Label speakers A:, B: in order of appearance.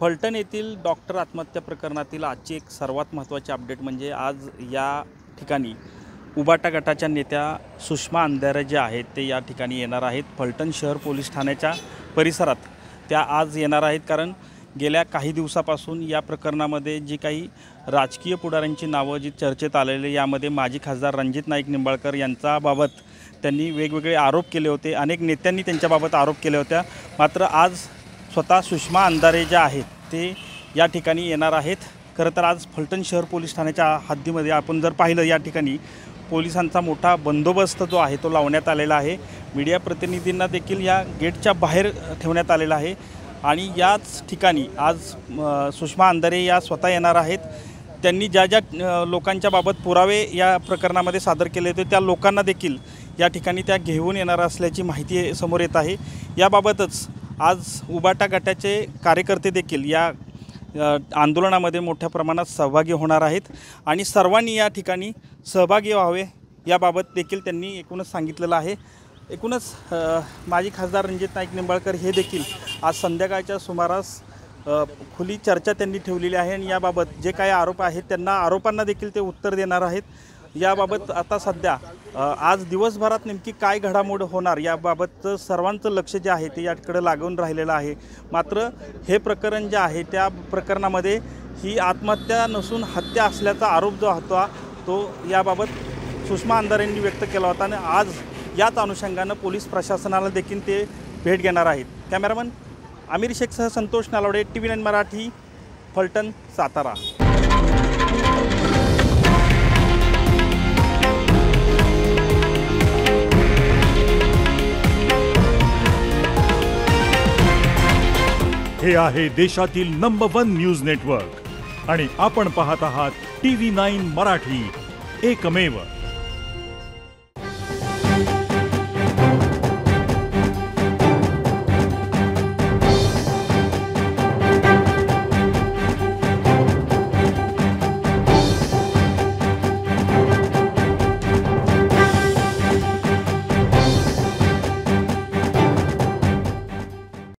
A: फलटण येथील डॉक्टर आत्महत्या प्रकरणातील आजची एक सर्वात महत्त्वाची अपडेट म्हणजे आज या ठिकाणी उबाटा गटाच्या नेत्या सुषमा अंधारे जे आहेत ते या ठिकाणी येणार आहेत। फलटण शहर पोलीस ठाण्याच्या परिसरात त्या आज येणार आहेत, कारण गेल्या काही दिवसापासून या प्रकरणामध्ये जी काही राजकीय पुढाऱ्यांची नावं जी चर्चेत आलेली, यामध्ये माजी खासदार रणजित नाईक निंबाळकर यांच्याबाबत त्यांनी वेगवेगळे आरोप केले होते। अनेक नेत्यांनी त्यांच्याबाबत आरोप केले होते, मात्र आज स्वतः सुषमा अंधारे ज्या आहेत ते या ठिकाणी येणार आहेत। खरं तर आज फलटण शहर पोलीस ठाण्याच्या हद्दीमध्ये आपण जर पाहिलं, या ठिकाणी पोलिसांचा मोठा बंदोबस्त जो आहे तो लावण्यात आलेला आहे। मीडिया प्रतिनिधींना देखील या गेटच्या बाहेर ठेवण्यात आलेला आहे आणि याच ठिकाणी आज सुषमा अंधारे या स्वतः येणार आहेत। त्यांनी ज्या ज्या लोकांच्या बाबत पुरावे या प्रकरणामध्ये सादर केले होते त्या लोकांना देखील या ठिकाणी त्या घेऊन येणार असल्याची माहिती समोर येत आहे। याबाबतच आज उबाटा गटाचे कार्यकर्ते देखील या आंदोलनामध्ये मोठ्या प्रमाणात सहभागी होणार आहेत आणि सर्वांनी या ठिकाणी सहभागी व्हावे याबाबत देखील त्यांनी एकूणच सांगितलेलं आहे। एकूणच माजी खासदार रणजित नाईक निंबाळकर हे देखील आज संध्याकाळच्या सुमारास खुली चर्चा त्यांनी ठेवलेली आहे आणि याबाबत जे काही आरोप आहेत त्यांना आरोपांना देखील ते उत्तर देणार आहेत। याबाबत आता सध्या आज दिवसभरात नेमकी काय घडामोड होणार याबाबत सर्वांचं लक्ष जे आहे ते याकडे लागून राहिलेलं आहे। मात्र हे प्रकरण जे आहे त्या प्रकरणामध्ये ही आत्महत्या नसून हत्या असल्याचा आरोप जो होता तो याबाबत सुषमा अंधारेंनी व्यक्त केला होता आणि आज याच अनुषंगानं पोलीस प्रशासनाला देखील ते भेट घेणार आहेत। कॅमेरामन आमिर शेखसह संतोष नालवडे, TV9 मराठी, फलटण, सातारा।
B: हे आहे देशातील नंबर 1 न्यूज नेटवर्क आणि आपण पाहत आहात TV9 मराठी, एकमेव।